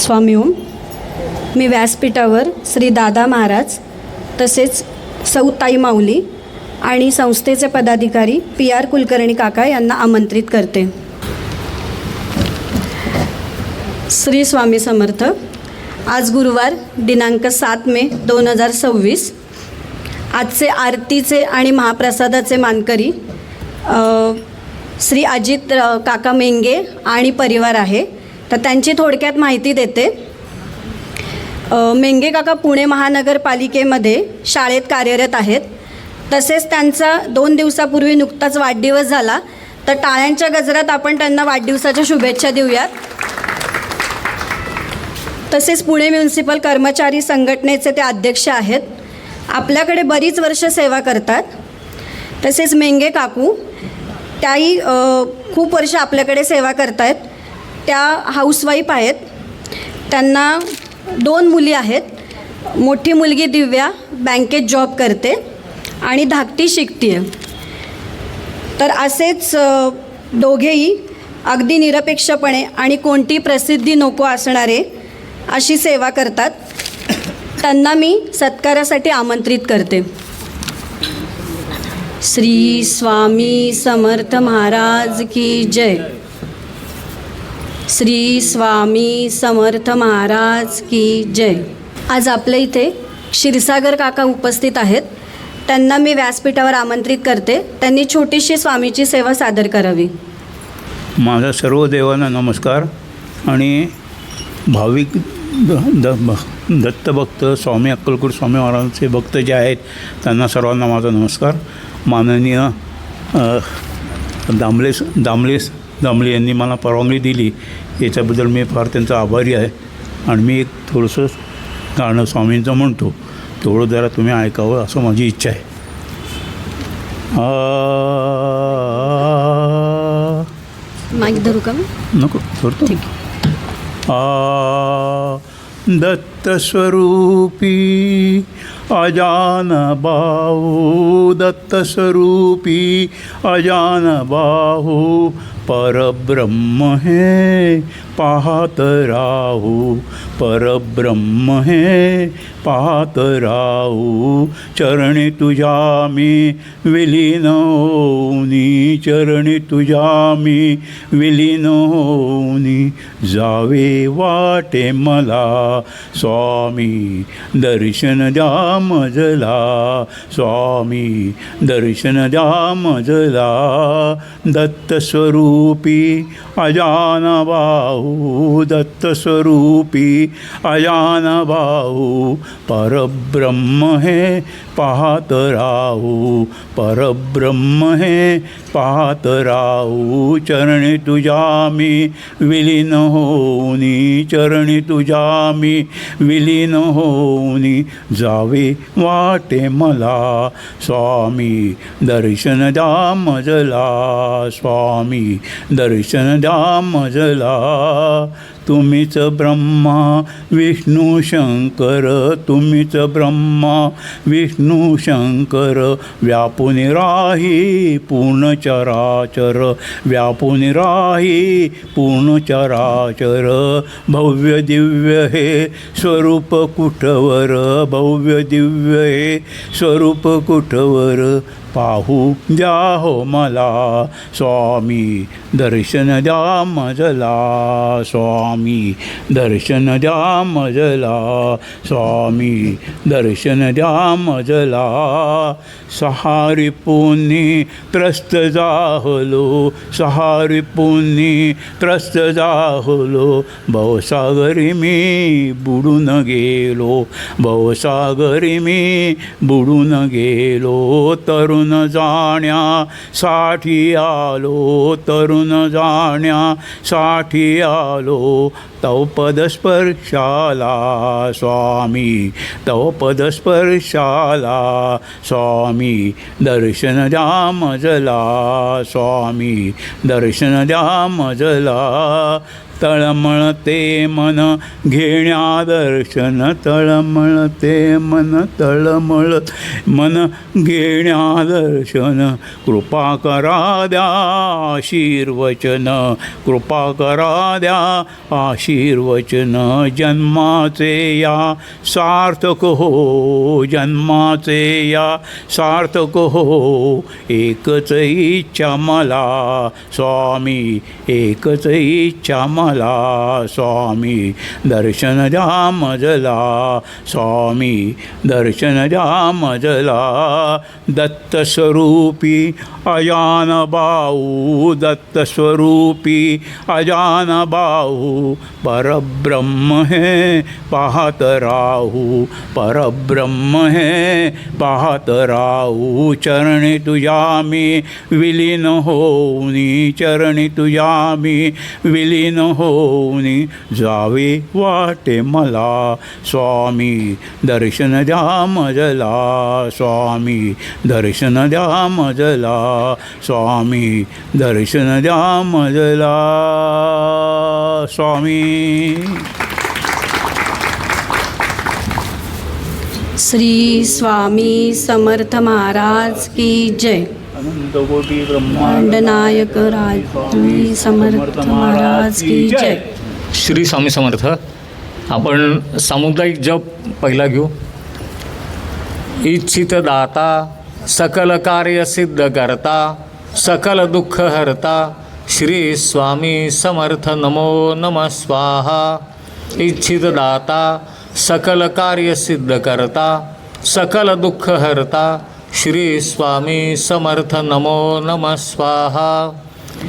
स्वामी ओम. मी व्यासपीठावर श्री दादा महाराज तसेच सौ ताई माऊली आणि संस्थेचे पदाधिकारी PR कुलकर्णी काका यांना आमंत्रित करते. श्री स्वामी समर्थ. आज गुरुवार दिनांक 7 मे 2026. आजचे आरतीचे आणि महाप्रसादाचे मानकरी श्री अजित काका मेंगे आणि परिवार आहे. तर त्यांची थोडक्यात माहिती देते. मेंगे काका पुणे महानगरपालिकेमध्ये शाळेत कार्यरत आहेत. तसेच त्यांचा 2 दिवसापूर्वी नुकताच वाढदिवस झाला. तर टाळ्यांच्या गजरात आपण त्यांना वाढदिवसाच्या शुभेच्छा देऊयात. तसेच पुणे म्युन्सिपल कर्मचारी संघटनेचे ते अध्यक्ष आहेत. आपल्याकडे बरीच वर्ष सेवा करतात. तसेच मेंगे काकू त्याही खूप वर्ष आपल्याकडे सेवा करत आहेत. त्या हाऊसवाईफ आहेत. त्यांना 2 मुली आहेत. मोठी मुलगी दिव्या बँकेत जॉब करते आणि धाकटी शिकते आहे. तर असेच दोघेही अगदी निरपेक्षपणे आणि कोणती प्रसिद्धी नको असणारे अशी सेवा करतात. त्यांना मी सत्कारासाठी आमंत्रित करते. श्री स्वामी समर्थ महाराज की जय. श्री स्वामी समर्थ महाराज की जय. आज आपल्या इथे क्षीरसागर काका उपस्थित आहेत. त्यांना मी व्यासपीठावर आमंत्रित करते. त्यांनी छोटीशी स्वामीची सेवा सादर करावी. माझा सर्व देवांना नमस्कार आणि भाविक दत्तभक्त स्वामी अक्कलकोट स्वामी महाराजांचे भक्त जे आहेत त्यांना सर्वांना माझा नमस्कार. माननीय दामले यांनी मला परवानगी दिली याच्याबद्दल मी फार त्यांचा आभारी आहे. आणि मी एक थोडंसं गाणं स्वामींचं म्हणतो, तेवढं जरा तुम्ही ऐकावं असं माझी इच्छा आहे. माईक धरू का? नको करतो. ठीक. दत्तस्वरूपी अजान बाहू, दत्तस्वरूपी अजान बाहू, परब्रह्म है पाहत राहू, परब्रह्म है पाहत राहू. चरणी तुझ्या मी विलीन होऊनी, चरणी तुझ्या मी विलीन होऊनी, जावे वाटे मला स्वामी दर्शन द्या मजला, स्वामी दर्शन द्या मजला. दत्तस्वरूपी अजान बाहू, दत्तस्वरूपी अजान बाहू, परब्रह्म है पाहत राहू, परब्रह्म है पाहत राहू. चरणी तुझ्या मी विलीन होऊनी, चरणी तुझ्या मी विलीन होऊनी, जावे वाटे मला स्वामी दर्शन द्या मजला, स्वामी दर्शन द्या मजला. तुम्हीच ब्रह्मा विष्णू शंकर, तुम्हीच ब्रह्मा विष्णू शंकर, व्यापून राही पूर्ण चराचर, व्यापून राही पूर्ण चराचर. भव्य दिव्य हे स्वरूप कुठवर, भव्य दिव्य हे स्वरूप कुठवर, पाहू द्या हो मला स्वामी दर्शन द्या मजला, स्वामी दर्शन द्या मजला, स्वामी दर्शन द्या मजला. सहारी पुनी त्रस्त जाहलो, सहारी पुनी त्रस्त जाहलो, भवसागरी मी बुडून गेलो, भवसागरी मी बुडून गेलो. तरुण जाण्यासाठी आलो, तरुण जाण्यासाठी आलो, तव पदस्पर्शाला स्वामी, तव पदस्पर्शाला स्वामी दर्शन द्या मजला, स्वामी दर्शन द्या मजला. तळमळते मन घेण्या दर्शन, तळमळते मन, तळमळ मन घेण्या दर्शन. कृपा करा द्या आशीर्वचन, कृपा करा द्या आशीर्वचन. आशीर्वचन जन्माचे या सार्थक हो, जन्माचे या सार्थक हो. एकच इच्छा मला स्वामी, एकच इच्छा मला स्वामी, दर्शन द्या मजला स्वामी, दर्शन द्या मजला. दत्तस्वरूपी अजान बाहू, दत्तस्वरूपी अजान बाहू, परब्रह्म है पाहत राहू, परब्रह्म है पाहत राहू. चरणी तुझ्या मी विलीन होऊनी, चरणी तुझ्या मी विलीन होऊनी, जावे वाटे मला स्वामी, दर्शन द्या मजला स्वामी, दर्शन द्या मजला स्वामी, दर्शन द्या मजला स्वामी. श्री स्वामी समर्थ महाराज की जय. अनंतकोटी ब्रह्मांड नायक राज समर्थ महाराज की जय. श्री स्वामी समर्थ. आपण सामुदायिक जप पहिला घेऊ. इच्छित दाता सकल कार्य सिद्ध करता, सकल दुःख हरता, श्री स्वामी समर्थ नमो नमः स्वाहा. इच्छित दाता सकल कार्य सिद्ध करता, सकल दुःख हरता, श्री स्वामी समर्थ नमो नमः स्वाहा.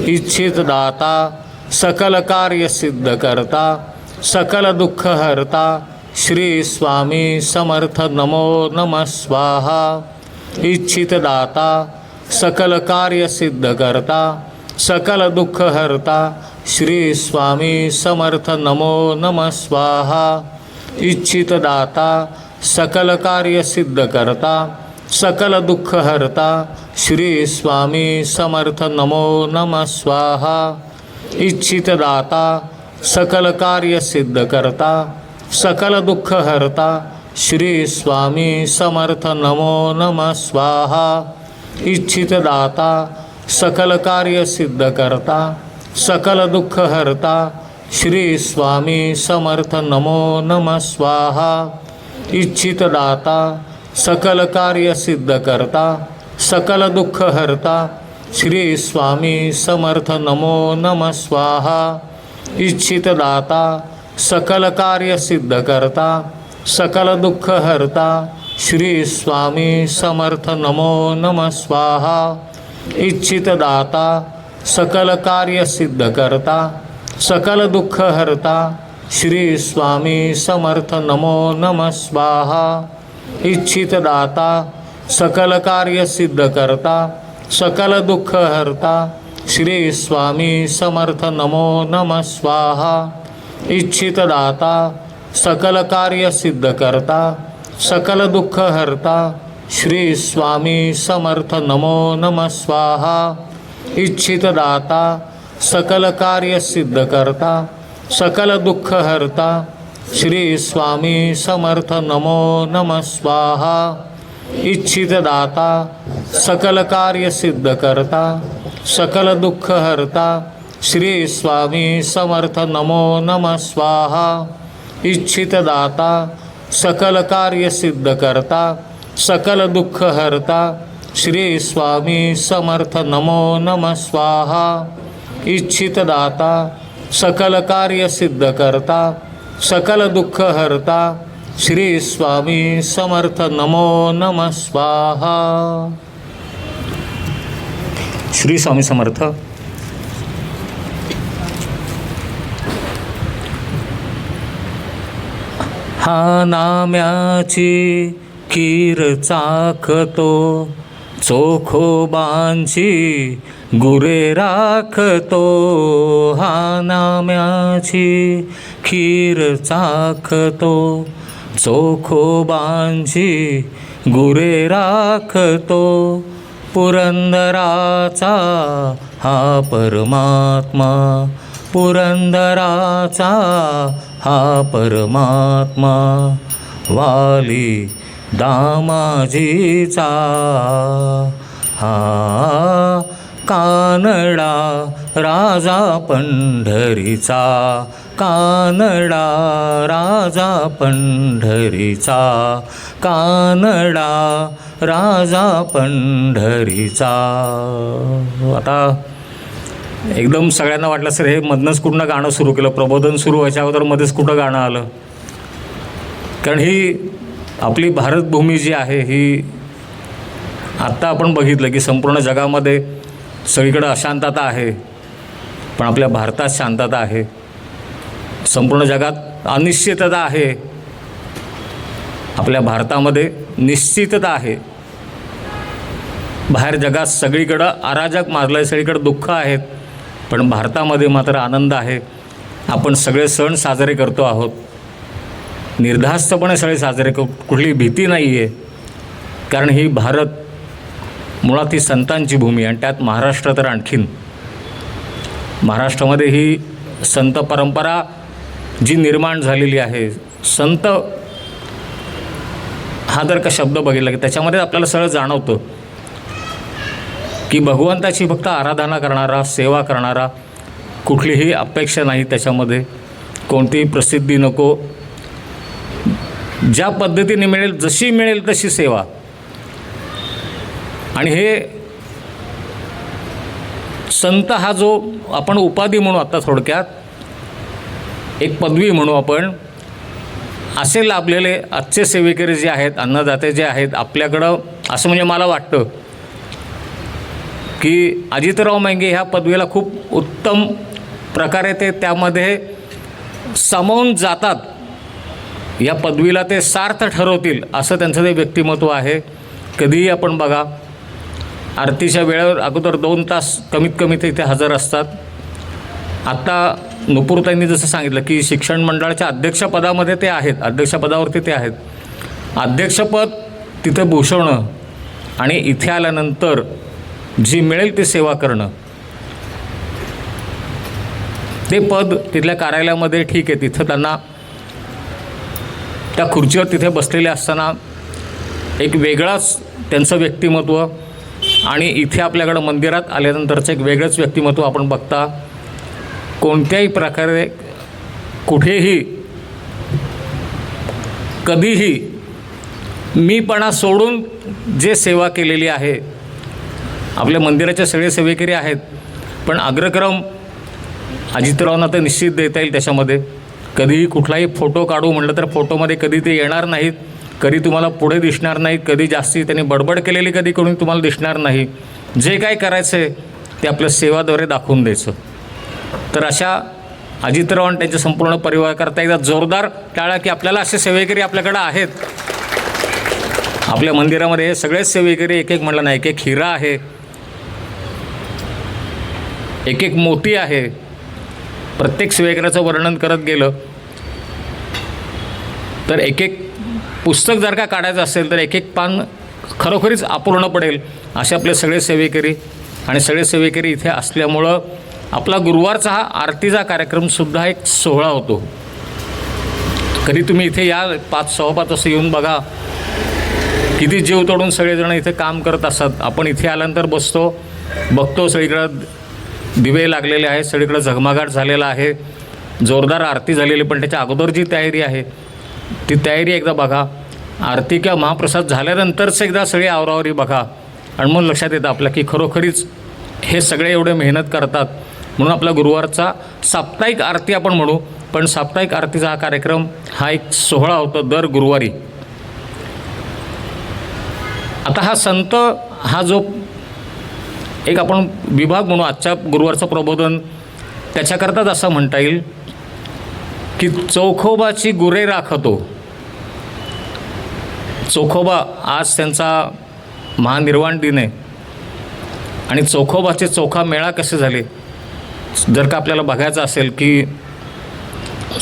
इच्छित दाता सकल कार्य सिद्ध करता, सकल दुःख हरता, श्री स्वामी समर्थ नमो नमः स्वाहा. इच्छित दाता सकल कार्य सिद्ध करता, सकल दुःख हरता, श्री स्वामी समर्थ नमो नमः स्वाहा. इच्छित दाता सकल कार्य सिद्ध करता, सकल दुःख हरता, श्री स्वामी समर्थ नमो नमः स्वाहा. इच्छित दाता सकल कार्य सिद्ध करता, सकल दुःख हरता, श्री स्वामी समर्थ नमो नमः स्वाहा. इच्छित दाता सकल कार्य सिद्ध करता, सकल दुःख हरता, श्री स्वामी समर्थ नमो नमः स्वाहा. इच्छित दाता सकल कार्य सिद्ध करता, सकल दुःख हरता, श्री स्वामी समर्थ नमो नमः स्वाहा. इच्छित दाता सकल कार्य सिद्ध करता, सकल दुःख हरता, श्री स्वामी समर्थ नमो नमः स्वाहा. इच्छित दाता सकल कार्य सिद्ध करता, सकल दुःख हरता, श्री स्वामी समर्थ नमो नमः स्वाहा. इच्छित दाता सकल कार्य सिद्ध करता, सकल दुःख हरता, श्री स्वामी समर्थ नमो नमः स्वाहा. इच्छित दाता सकल कार्य सिद्ध करता, सकल दुःख हरता, श्री स्वामी समर्थ नमो नमः स्वाहा. इच्छित दाता सकल कार्य सिद्ध करता, सकल दुःख हरता, श्री स्वामी समर्थ नमो नमः स्वाहा. इच्छित दाता सकल कार्य सिद्ध करता, सकल दुःख हरता, श्री स्वामी समर्थ नमो नमः स्वाहा. इच्छित दाता सकल कार्य सिद्ध करता, सकल दुःख हरता, श्री स्वामी समर्थ नमो नमः स्वाहा. इच्छित दाता सकल कार्य सिद्ध करता, सकल दुःख हरता, श्री स्वामी समर्थ नमो नमः स्वाहा. श्री स्वामी समर्थ. हा नाम्याची खीर चाखतो, चोखोबांची गुरे राखतो. हा नाम्याची खीर चाखतो, चोखोबांची गुरे राखतो. पुरंदराचा हा परमात्मा, पुरंदराचा हा परमात्मा, वाली दामाजीचा हा कानडा राजा पंढरीचा, कानडा राजा पंढरीचा, कानडा राजा पंढरीचा. आता एकदम सगळ्यांना वाटलं सर हे मधनंच कुठनं गाणं सुरू केलं, प्रबोधन सुरू व्हायच्या अगोदर मध्येच कुठं गाणं आलं. कारण ही आपली भारतभूमी जी आहे ही आत्ता आपण बघितलं की संपूर्ण जगामध्ये सगळीकडं अशांतता आहे, पण आपल्या भारतात शांतता आहे. संपूर्ण जगात अनिश्चितता आहे, आपल्या भारतामध्ये निश्चितता आहे. बाहेर जगात सगळीकडं अराजक माजलं आहे, सगळीकडं दुःख आहेत, पण भारतामध्ये मात्र आनंद आहे. आपण सगळे सण साजरे करतो आहोत, निर्धास्तपणे सगळे साजरे कुठली भीती नाही आहे. कारण ही भारत मुळात ही संतांची भूमी, आणि त्यात महाराष्ट्र तर आणखीन. महाराष्ट्रामध्ये ही संत परंपरा जी निर्माण झालेली आहे, संत हा जर का शब्द बघितला की त्याच्यामध्ये आपल्याला सगळं जाणवतं की भगवंताची फक्त आराधना करणारा, सेवा करणारा, कुठलीही अपेक्षा नाही त्याच्यामध्ये, कोणतीही प्रसिद्धी नको, ज्या पद्धतीने मिळेल जशी मिळेल तशी सेवा. आणि हे संत हा जो आपण उपाधी म्हणू, आता थोडक्यात एक पदवी म्हणू आपण, असे लाभलेले आजचे सेवेकरी जे आहेत, अन्नदाते जे आहेत आपल्याकडं, असं म्हणजे मला वाटतं की अजितराव मेंगे ह्या पदवीला खूप उत्तम प्रकारे ते त्यामध्ये सामावून जातात. या पदवीला ते सार्थ ठरवतील असं त्यांचं ते व्यक्तिमत्व आहे. कधीही आपण बघा, आरतीच्या वेळेवर अगोदर 2 तास कमीत कमी ते इथे हजर असतात. आत्ता नुपूरताईंनी जसं सांगितलं की शिक्षण मंडळाच्या अध्यक्षपदामध्ये ते आहेत, अध्यक्षपदावरती ते आहेत. अध्यक्षपद तिथे भूषवणं आणि इथे आल्यानंतर जी मिळेल ती सेवा करणं, ते पद तिथल्या कार्यालयामध्ये ठीक आहे, तिथं त्यांना त्या खुर्चीवर तिथे बसलेले असताना एक वेगळाच त्यांचं व्यक्तिमत्व, आणि इथे आपल्याकडं मंदिरात आल्यानंतरचं एक वेगळंच व्यक्तिमत्व आपण बघता. कोणत्याही प्रकारे कुठेही कधीही मीपणा सोडून जे सेवा केलेली आहे. आपल्या मंदिराचे सगळे सेवेकरी आहेत, पण अग्रक्रम अजितरावांना तर निश्चित देता येईल त्याच्यामध्ये. कधीही कुठलाही फोटो काढू म्हटलं तर फोटोमध्ये कधी ते येणार नाहीत, कधी तुम्हाला पुढे दिसणार नाहीत, कधी जास्ती त्यांनी बडबड केलेली कधी कोणी तुम्हाला दिसणार नाही. जे काय करायचं आहे ते आपल्या सेवाद्वारे दाखवून द्यायचं. तर अशा अजितराव आणि त्यांच्या संपूर्ण परिवाराकरता एकदा जोरदार टाळा की आपल्याला असे सेवेकरी आपल्याकडं आहेत. आपल्या मंदिरामध्ये हे सगळेच सेवेकरी, एक एक म्हटलं ना, एक एक हिरा आहे, एक एक मोती आहे. प्रत्येक सेवेकऱ्याचं वर्णन करत गेलं तर एक एक पुस्तक जर का काढायचं असेल तर एक एक पान खरोखरीच अपूर्ण पडेल. असे आपले सगळे सेवेकरी, आणि सगळे सेवेकरी इथे असल्यामुळं आपला गुरुवारचा हा आरतीचा कार्यक्रमसुद्धा एक सोहळा होतो. कधी तुम्ही इथे या 5-5:15 असं येऊन बघा, किती जीव तोडून सगळेजण इथे काम करत असतात. आपण इथे आल्यानंतर बसतो, बघतो सगळीकडं दिवे लागलेले आहेत, सगळीकडं झगमगाट झालेला आहे, जोरदार आरती झालेली, पण त्याच्या अगोदर जी तयारी आहे ती तयारी एकदा बघा. आरती किंवा महाप्रसाद झाल्यानंतरच एकदा सगळी आवरावरी बघा, आणि मग लक्षात येतं आपल्या की खरोखरीच हे सगळे एवढे मेहनत करतात. म्हणून आपला गुरुवारचा साप्ताहिक आरती आपण म्हणू, पण साप्ताहिक आरतीचा हा कार्यक्रम हा एक सोहळा होतो दर गुरुवारी. आता हा संत हा जो एक आपण विभाग म्हणू, आजच्या गुरुवारचं प्रबोधन त्याच्याकरताच असं म्हणता येईल की चोखोबाची गुरे राखतो. चोखोबा आज त्यांचा महानिर्वाण दिन आहे, आणि चोखोबाचे चोखा मेळा कसे झाले जर का आपल्याला बघायचं असेल की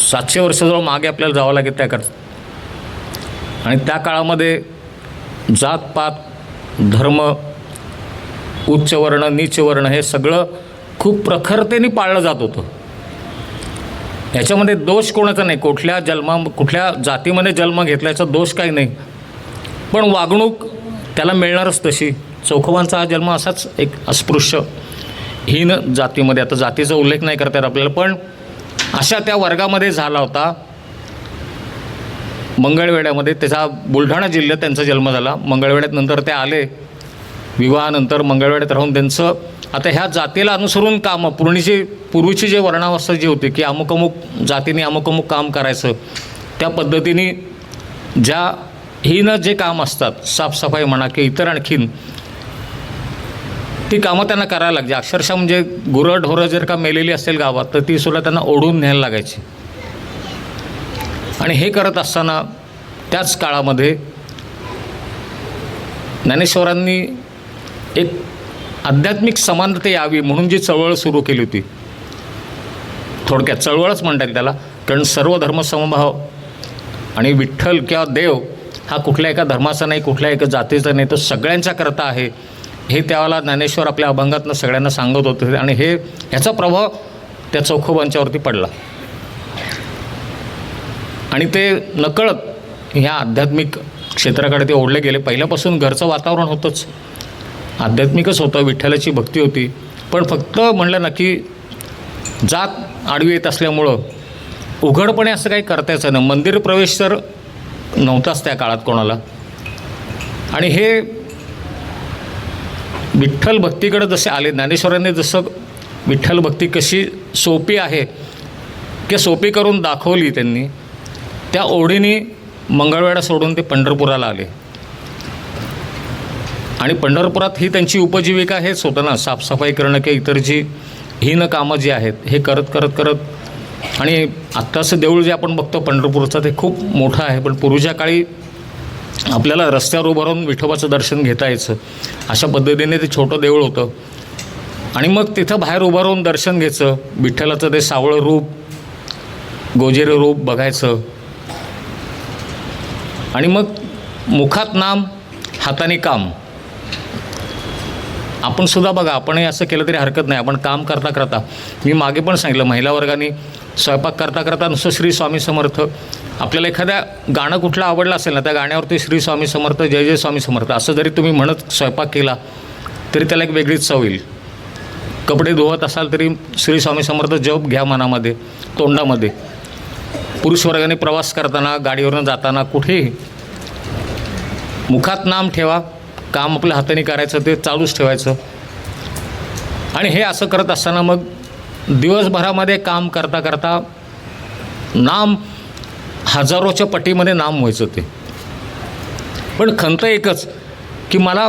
700 वर्षाजवळ मागे आपल्याला जावं लागेल त्याकरता. आणि त्या काळामध्ये जातपात, धर्म, उच्च वर्ण, नीच वर्ण हे सगळं खूप प्रखरतेने पाळलं जात होतं. याच्यामध्ये दोष कोणाचा नाही, कुठल्या जातीमध्ये जन्म घेतल्याचा दोष काही नाही, पण वागणूक त्याला मिळणारच तशी. चोखोबांचा हा जन्म असाच एक अस्पृश्य हीन जातीमध्ये, आता जातीचा उल्लेख नाही करता येत आपल्याला, पण अशा त्या वर्गामध्ये झाला होता. मंगळवेढ्यामध्ये, त्याचा बुलढाणा जिल्ह्यात त्यांचा जन्म झाला. मंगळवेढ्यात नंतर ते आले, विवाहानंतर मंगळवेढ्यात राहून त्यांचं आता ह्या जातीला अनुसरून कामं, पूर्वीची जे वर्णावस्था जी होती की अमुक अमुक जातीने अमुक अमुक काम करायचं, त्या पद्धतीने ज्या हीनं जे काम असतात, साफसफाई म्हणा की इतर आणखीन, ती कामं त्यांना करायला लागली. अक्षरशः म्हणजे गुरंढोरं जर का मेलेली असेल गावात तर ती सुद्धा त्यांना ओढून न्यायला लागायची. आणि हे करत असताना त्याच काळामध्ये ज्ञानेश्वरांनी एक आध्यात्मिक समानता यावी म्हणून जी चळवळ सुरू केली होती, थोडक्यात चळवळच म्हणता येईल त्याला, कारण सर्व धर्मसमभाव आणि विठ्ठल किंवा देव हा कुठल्या एका धर्माचा नाही, कुठल्या एका जातीचा नाही, तो सगळ्यांच्या करता आहे, हे त्यावेळेला ज्ञानेश्वर आपल्या अभंगातनं सगळ्यांना सांगत होते. आणि ह्याचा प्रभाव त्या चौखोबांच्यावरती पडला आणि ते नकळत ह्या आध्यात्मिक क्षेत्राकडे ते ओढले गेले. पहिल्यापासून घरचं वातावरण होतंच, आध्यात्मिकच होतं, विठ्ठलाची भक्ती होती, पण फक्त म्हणलं ना की जात आडवी येत असल्यामुळं उघडपणे असं काही करता यायचं नाही. मंदिर प्रवेश तर नव्हताच त्या काळात कोणाला. आणि हे विठ्ठल भक्तीकडे जसे आले, ज्ञानेश्वरांनी जसं विठ्ठल भक्ती कशी सोपी आहे की सोपी करून दाखवली त्यांनी, त्या ओढीने मंगळवेढा सोडून ते पंढरपुराला आले. आणि पंढरपुरात ही त्यांची उपजीविका हेच होतं ना, साफसफाई करणं किंवा इतर जी हीन कामं जी आहेत हे करत करत करत. आणि आत्ताचं देऊळ जे आपण बघतो पंढरपूरचं ते खूप मोठं आहे, पण पूर्वीच्या काळी आपल्याला रस्त्यावर उभं राहून विठोबाचं दर्शन घेता यायचं. अशा पद्धतीने ते छोटं देऊळ होतं. आणि मग तिथं बाहेर उभं राहून दर्शन घ्यायचं, विठ्ठलाचं ते सावळं रूप, गोजेरे रूप बघायचं. आणि मग मुखात नाम, हाताने काम. आपण सुद्धा बघा, आपणही असं केलं तरी हरकत नाही. आपण काम करता करता, मी मागे पण सांगितलं, महिला वर्गाने स्वयंपाक करता करता नुसतं श्री स्वामी समर्थ, आपल्याला एखाद्या गाणं कुठलं आवडलं असेल ना, त्या गाण्यावरती श्री स्वामी समर्थ, जय जय स्वामी समर्थ असं जरी तुम्ही म्हणत स्वयंपाक केला तरी त्याला एक वेगळीच चव येईल. कपडे धुवत असाल तरी श्री स्वामी समर्थ जप घ्या मनामध्ये, तोंडामध्ये. पुरुष वर्गाने प्रवास करताना, गाडीवरनं जाताना, कुठेही मुखात नाम ठेवा, काम आपल्या हाताने करायचं ते चालूच ठेवायचं. आणि हे असं करत असताना मग दिवसभरामध्ये काम करता करता नाम हजारोच्या पटीमध्ये नाम व्हायचं ते. पण खंत एकच की मला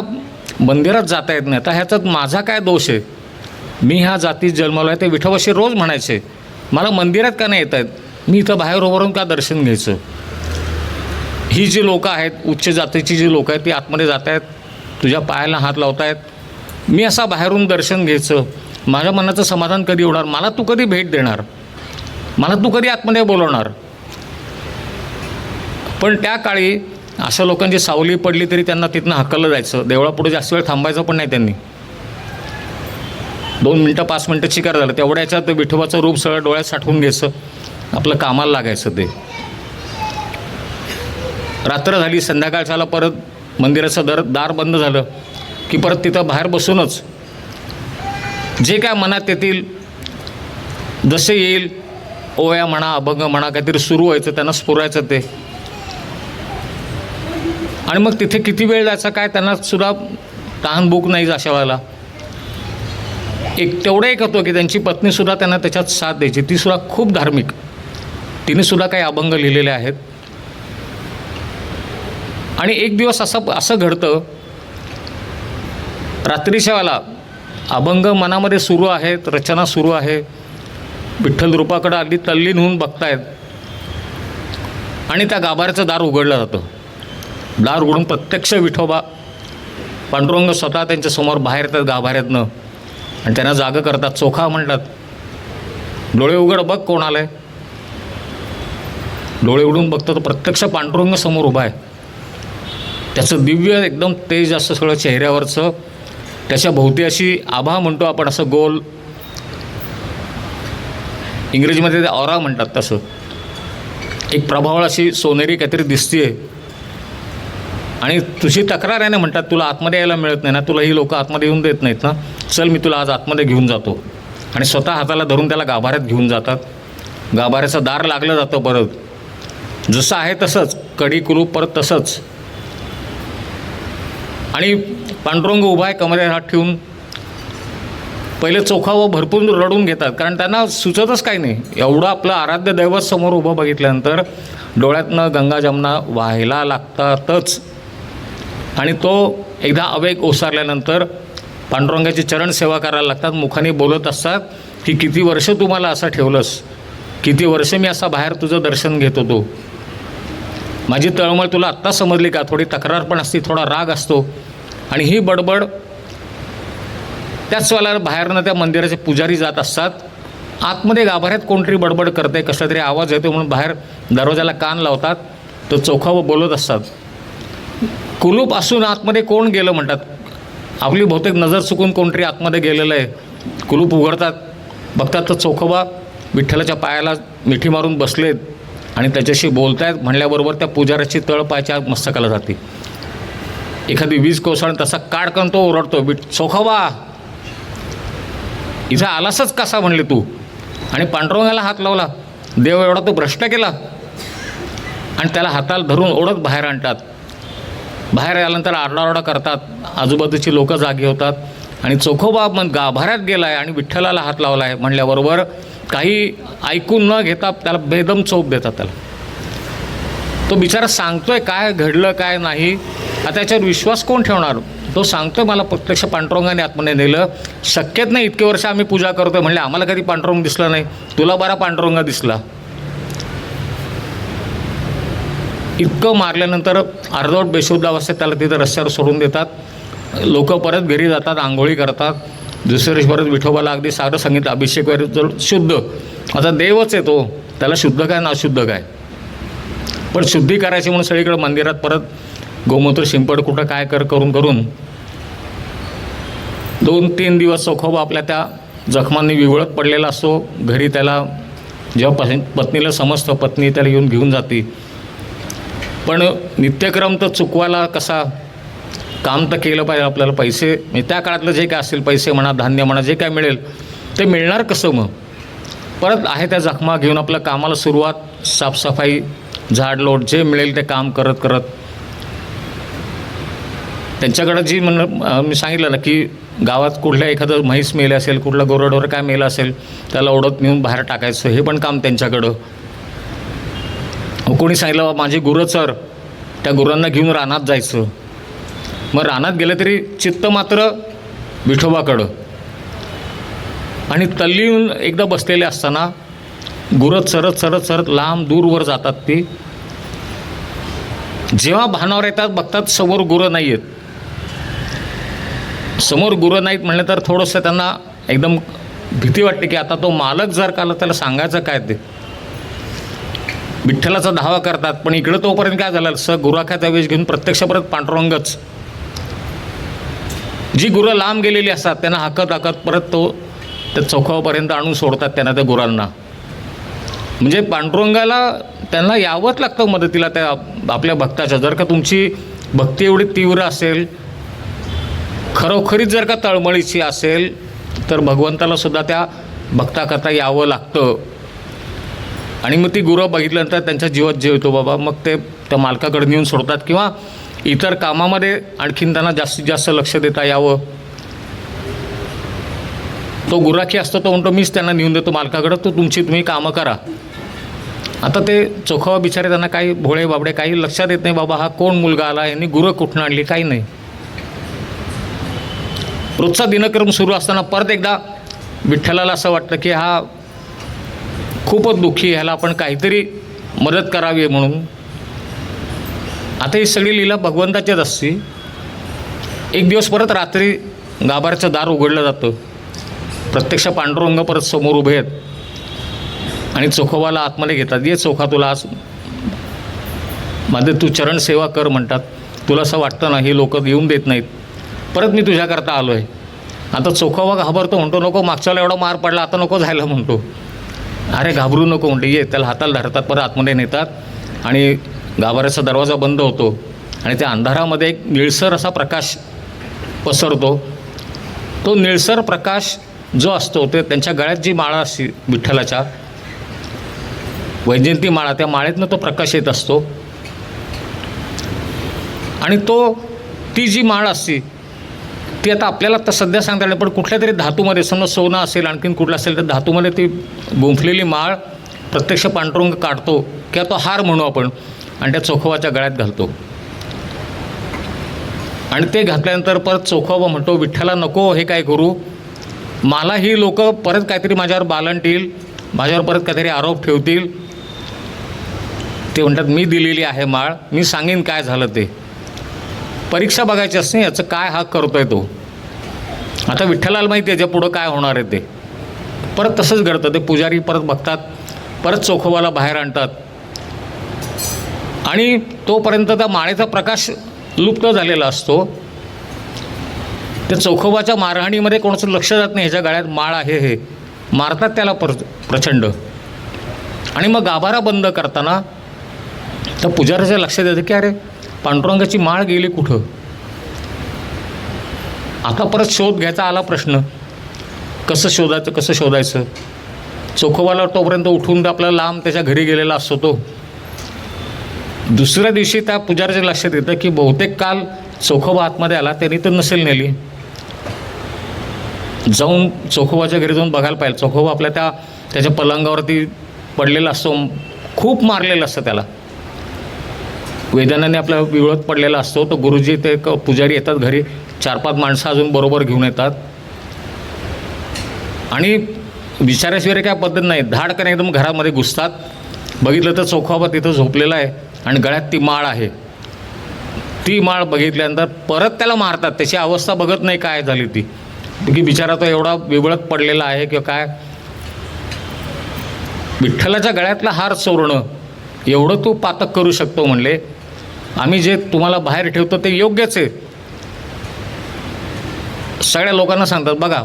मंदिरात जाता येत नाही. आता ह्याच्यात माझा काय दोष आहे? मी ह्या जातीत जन्मलो आहे, ते विठोबाशी रोज म्हणायचे, मला मंदिरात का नाही येत आहेत, मी इथं बाहेर उभारून का दर्शन घ्यायचं? ही जी लोकं आहेत, उच्च जातीची जी लोकं आहेत, ती आतमध्ये जात आहेत, तुझ्या पायाला हात लावत आहेत, मी असा बाहेरून दर्शन घ्यायचं, माझ्या मनाचं समाधान कधी होणार? मला तू कधी भेट देणार? मला तू कधी आतमध्ये बोलवणार? पण त्या काळी अशा लोकांची सावली पडली तरी त्यांना तिथनं हकललं जायचं. देवळापुढे जास्त वेळ थांबायचं पण नाही त्यांनी. 2 मिनटं 5 मिनटं चिकार झालं तेवढ्या याच्यात विठोबाचं रूप सगळं डोळ्यात साठवून घ्यायचं, आपलं कामाला लागायचं. ते रात्र झाली, संध्याकाळच्याला परत मंदिराचं दार बंद झालं की परत तिथं बाहेर बसूनच जे काय मनात येतील, जसे येईल, ओया म्हणा, अभंग म्हणा, काहीतरी सुरू व्हायचं, त्यांना स्फुरायचं ते. आणि मग तिथे किती वेळ जायचा काय त्यांना सुद्धा तहान भूक नाही अशा वेळेला. तेवढं एक होतं की त्यांची पत्नीसुद्धा त्यांना त्याच्यात साथ द्यायची. तीसुद्धा खूप धार्मिक, तिनेसुद्धा काही अभंग लिहिलेले आहेत. आणि एक दिवस असं घडतं, रात्रीच्या वेळेला अभंग मनामध्ये सुरू आहेत, रचना सुरू आहे, विठ्ठल रूपाकडं अगदी तल्लीन होऊन बघतायत. आणि त्या गाभाऱ्याचं दार उघडलं जातं. दार उघडून प्रत्यक्ष विठोबा पांडुरंग स्वतः त्यांच्यासमोर बाहेर येतात गाभाऱ्यातनं आणि त्यांना जागं करतात. चोखा म्हणतात, डोळे उघड बघ कोण आलं आहे. डोळे उघडून बघतो तर प्रत्यक्ष पांडुरंग समोर उभा आहे. त्याचं दिव्य एकदम तेज असं सगळं चेहऱ्यावरचं, त्याच्या भोवती अशी आभा म्हणतो आपण, असं गोल, इंग्रजीमध्ये ते ऑरा म्हणतात, तसं एक प्रभावळ अशी सोनेरी काहीतरी दिसते. आणि तुझी तक्रार आहे ना, म्हणतात तुला आतमध्ये यायला मिळत नाही ना, तुला ही लोक आतमध्ये येऊन देत नाहीत ना, चल मी तुला आज आतमध्ये घेऊन जातो. आणि स्वतः हाताला धरून त्याला गाभाऱ्यात घेऊन जातात. गाभाऱ्याचं दार लागलं जातं परत, जसं आहे तसंच, कडी कुलूप परत तसंच. आणि पांडुरंग उभा आहे कमरेवर हात ठेवून. पहिले चोखावं भरपूर रडून घेतात, कारण त्यांना सुचतच काही नाही. एवढं आपलं आराध्य दैवत समोर उभं बघितल्यानंतर डोळ्यातनं गंगा जमुना व्हायला लागतातच. आणि तो एकदा आवेग ओसारल्यानंतर पांडुरंगाची चरण सेवा करायला लागतात. मुखाने बोलत असतात की किती वर्ष तुम्हाला असं ठेवलंस, किती वर्ष मी असा बाहेर तुझं दर्शन घेत होतो. माझी तळमळ तुला आत्ता समजली का? थोडी तक्रार पण असते, थोडा राग असतो. आणि ही बडबड त्याच वेळेला बाहेरनं त्या मंदिराचे पुजारी जात असतात. आतमध्ये गाभाऱ्यात कोणतरी बडबड करते, कसला तरी आवाज येतो म्हणून बाहेर दरवाजाला कान लावतात. तो चोखावं बोलत असतात. कुलूप असून आतमध्ये कोण गेलं म्हणतात. आपली बहुतेक नजर चुकून कोणतरी आतमध्ये गेलेलं आहे. कुलूप उघडतात, बघतात तर चोखोबा विठ्ठलाच्या पायाला मिठी मारून बसलेत आणि त्याच्याशी बोलत आहेत. म्हणल्याबरोबर त्या पुजाऱ्याची तळ पायाच्या मस्तकाला जाते. एखादी वीज कोसळून तसा काडकन तो ओरडतो, चोखोबा इथं आलासच कसा म्हणले तू. आणि पांडुरंगाला हात लावला. देव एवढा तो भ्रष्ट केला. आणि त्याला हाताला धरून ओढत बाहेर आणतात. बाहेर आल्यानंतर आरडाओरडा करतात. आजूबाजूची लोकं जागी होतात. आणि चोखोबा मग गाभाऱ्यात गेला आहे आणि विठ्ठलाला हात लावला आहे म्हणल्याबरोबर काही ऐकून न घेता त्याला बेदम चोप देतात. त्याला तो बिचारा सांगतोय काय घडलं काय नाही. आता त्याच्यावर विश्वास कोण ठेवणार. तो सांगतोय मला प्रत्यक्ष पांडुरंगाने आतमध्ये नेलं. शक्यच नाही, इतके वर्ष आम्ही पूजा करतोय. म्हणले आम्हाला कधी पांडुरंग दिसला नाही, तुला बरा पांडुरंग दिसला. इतकं मारल्यानंतर अर्धवट बेशुद्ध अवस्थेत त्याला तिथं रस्त्यावर सोडून देतात. लोक परत घरी जातात, आंघोळी करतात. दुसऱ्या दिवशी परत विठोबाला अगदी सारं सांगितलं, अभिषेक वगैरे शुद्ध. आता देवच आहे तो, त्याला शुद्ध काय ना अशुद्ध काय. पण शुद्धी करायची म्हणून सगळीकडे मंदिरात परत गोमूत्र शिंपड कुठं काय करून 2-3 दिवस चोखोबा आपल्या त्या जखमांनी विवळत पडलेला असतो. घरी त्याला जेव्हा पत्नीला समजतं, पत्नी त्याला घेऊन जाते. पण नित्यक्रम तर चुकवायला कसा, काम तर केलं पाहिजे आपल्याला. पैसे म्हणजे त्या काळातलं जे काय असेल, पैसे म्हणा, धान्य म्हणा, जे काय मिळेल ते मिळणार कसं. मग परत आहे त्या जखमा घेऊन आपलं कामाला सुरुवात. साफसफाई, झाडलोट, जे मिळेल ते काम करत करत त्यांच्याकडं जी मी सांगितलं ना की गावात कुठल्या एखादं म्हैस मेलं असेल, कुठलं गोरडोर काय मेलं असेल, त्याला ओढत नेऊन बाहेर टाकायचं, हे पण काम त्यांच्याकडं. कोणी सांगितलं माझी गुरं चर, त्या गुरांना घेऊन रानात जायचं. मग रानात गेलं तरी चित्त मात्र विठोबाकडं. आणि तल्लीहून एकदा बसलेले असताना गुरं चरत चरत चरत लांब दूरवर जातात. ती जेव्हा भानावर येतात बघतात समोर गुरं नाही आहेत. समोर गुरं नाहीत म्हणलं तर थोडंसं त्यांना एकदम भीती वाटते की आता तो मालक जर का आला त्याला सांगायचं काय. ते विठ्ठलाचा धावा करतात. पण इकडं तोपर्यंत काय झालं, गुराख्याचा वेश घेऊन प्रत्यक्ष परत पांडुरंगच. जी गुरं लांब गेलेली असतात त्यांना हाकत परत तो त्या चौकापर्यंत आणून सोडतात त्यांना, त्या गुरांना. म्हणजे पांडुरंगाला त्यांना यावंच लागतं मदतीला त्या आपल्या भक्ताच्या. जर का तुमची भक्ती एवढी तीव्र असेल, खरोखरीच जर का तळमळीची असेल, तर भगवंताला सुद्धा त्या भक्ताकरता यावं लागतं. आणि मग ती गुरं बघितल्यानंतर त्यांच्या जीवात जीव येतो बाबा. मग ते त्या मालकाकडे नेऊन सोडतात किंवा इतर कामामध्ये आणखीन त्यांना जास्तीत जास्त लक्ष देता यावं. तो गुराखी असतो, तो म्हणतो मीच त्यांना नेऊन देतो मालकाकडं, तो तुम्ही कामं करा. आता ते चोखावा बिचारे त्यांना काही भोळे बाबडे काही लक्षात येत नाही. बाबा हा कोण मुलगा आला, यांनी गुरं कुठून आणली, काही नाही. रोजचा दिनक्रम सुरू असताना परत एकदा विठ्ठलाला असं वाटतं की हा खूपच दुःखी, ह्याला आपण काहीतरी मदत करावी म्हणून. आता ही सगळी लीला भगवंताचीच असते. एक दिवस परत रात्री गाभाऱ्याचं दार उघडलं जातं. प्रत्यक्ष पांडुरंग परत समोर उभे आहेत आणि चोखोबाला आतमध्ये घेतात. ये चोखा, तुला आज माझे तू चरण सेवा कर म्हणतात. तुला असं वाटतं ना ही लोक येऊन देत नाहीत, परत मी तुझ्याकरता आलो आहे. आता चोखोबा घाबरतो, म्हणतो नको, मागच्याला एवढा मार पडला, आता नको जायला म्हणतो. अरे घाबरू नको म्हणते, ये. त्याला हाताला धरतात, परत आतमध्ये नेतात आणि गाभाऱ्याचा दरवाजा बंद होतो. आणि त्या अंधारामध्ये एक निळसर असा प्रकाश पसरतो. तो निळसर प्रकाश जो असतो ते त्यांच्या गळ्यात जी माळा असते विठ्ठलाच्या वैजयंती माळा, त्या माळेतनं तो प्रकाश येत असतो. आणि ती जी माळ असते ती आता आपल्याला तर सध्या सांगता येईल, पण कुठल्या तरी धातूमध्ये, समजा सोनं असेल आणखीन कुठलं असेल तर धातूमध्ये ती गुंफलेली माळ प्रत्यक्ष पांडुरंग काढतो किंवा तो हार म्हणू आपण, आणि त्या चोखोबाच्या गळ्यात घालतो. आणि ते घातल्यानंतर परत चोखोबा म्हणतो, विठ्ठला नको हे काय करू, मला ही लोक परत काहीतरी माझ्यावर बालंटील, माझ्यावर परत काहीतरी आरोप ठेवतील. ते म्हणतात मी दिलेली आहे माळ, मी सांगेन काय झालं ते. परीक्षा बघायची असते याचं काय हा करतोय तो. आता विठ्ठलाला माहिती आहे याच्या पुढं काय होणार आहे ते. परत तसंच घडतं. ते पुजारी परत बघतात, परत चोखोबाला बाहेर आणतात आणि तोपर्यंत त्या माळेचा प्रकाश लुप्त झालेला असतो. त्या चोखोबाच्या मारहाणीमध्ये कोणाचं लक्ष जात नाही, ह्याच्या गळ्यात माळ आहे हे. मारतात त्याला प्रचंड. आणि मग गाभारा बंद करताना त्या पुजाऱ्याच्या लक्षात येतं की अरे पांडुरंगाची माळ गेली कुठं. आता परत शोध घ्यायचा आला प्रश्न, कसं शोधायचं. चोखोबाला तोपर्यंत उठून आपला लांब त्याच्या घरी गेलेला असतो तो. दुसऱ्या दिवशी त्या पुजाऱ्याच्या लक्षात येतं की बहुतेक काल चोखोबा आतमध्ये आला, त्यांनी तर नसेल नेली. जाऊन चोखोबाच्या घरी जाऊन बघायला पाहिजे. चोखोबा आपल्या त्याच्या पलंगावरती पडलेला असतो, खूप मारलेलं असतं त्याला, वेदनाने आपल्या विवळत पडलेला असतो. तो गुरुजी ते पुजारी येतात घरी, 4-5 माणसं अजून बरोबर घेऊन येतात आणि विचाराशिवाय काय पद्धत नाही, धाडकन एकदम घरामध्ये घुसतात. बघितलं तर चोखोबा तिथं झोपलेला आहे आणि गळ्यात ती माळ आहे. ती माळ बघितल्यानंतर परत त्याला मारतात. त्याची अवस्था बघत नाही काय झाली ती, की बिचारा तो एवढा विवळत पडलेला आहे किंवा काय. विठ्ठलाच्या गळ्यातला हार चोरणं एवढं तू पातक करू शकतो म्हणले, आम्ही जे तुम्हाला बाहेर ठेवतो ते योग्यच आहे. सगळ्या लोकांना सांगतात बघा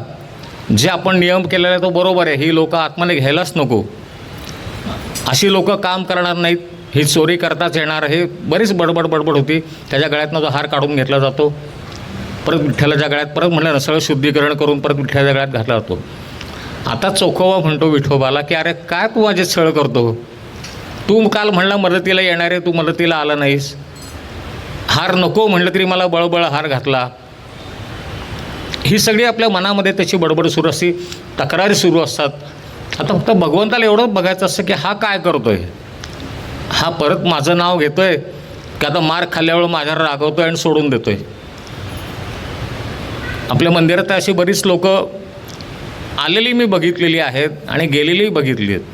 जे आपण नियम केलेला आहे तो बरोबर आहे, ही लोकं आतमध्ये घ्यायलाच नको, अशी लोकं काम करणार नाहीत, ही चोरी करताच येणार. हे बरीच बडबड होती. त्याच्या गळ्यातनं जो हार काढून घेतला जातो, परत विठ्ठलाच्या गळ्यात परत म्हणलं ना सगळं शुद्धीकरण करून परत विठ्ठलाच्या गळ्यात घातला जातो. आता चोखोबा म्हणतो विठोबाला की अरे काय तू माझे छळ करतो, तू काल म्हणला मदतीला येणार आहे, तू मदतीला आला नाहीस, हार नको म्हणलं तरी मला बळबळ हार घातला. ही सगळी आपल्या मनामध्ये त्याची बडबड सुरू असते, तक्रारी सुरू असतात. आता फक्त भगवंताला एवढं बघायचं असतं की हा काय करतोय, हा परत माझं नाव घेतोय की आता मार खाल्ल्यावर माझ्यावर रागवतोय आणि सोडून देतोय. आपल्या मंदिरात अशी बरीच लोक आलेली मी बघितलेली आहेत आणि गेलेली बघितली आहेत.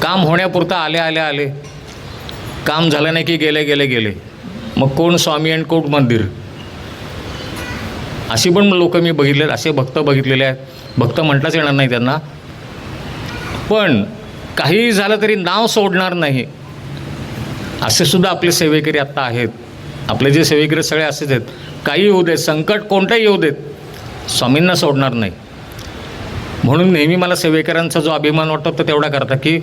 काम होण्यापुरतं आले, काम झालं नाही की गेले. मग कोण स्वामी आणि कोण मंदिर, अशी पण लोक मी बघितलेत, असे भक्त बघितलेले आहेत. भक्त म्हटलंच येणार नाही त्यांना, पण काही झालं तरी नाव सोडणार नाही असे सुद्धा आपले सेवेकरी आत्ता आहेत. आपले जे सेवेकरी सगळे असेच आहेत, काही येऊ देत, संकट कोणतंही येऊ देत, स्वामींना सोडणार नाही. म्हणून नेहमी मला सेवेकरांचा जो अभिमान वाटतो तो तेवढा करता की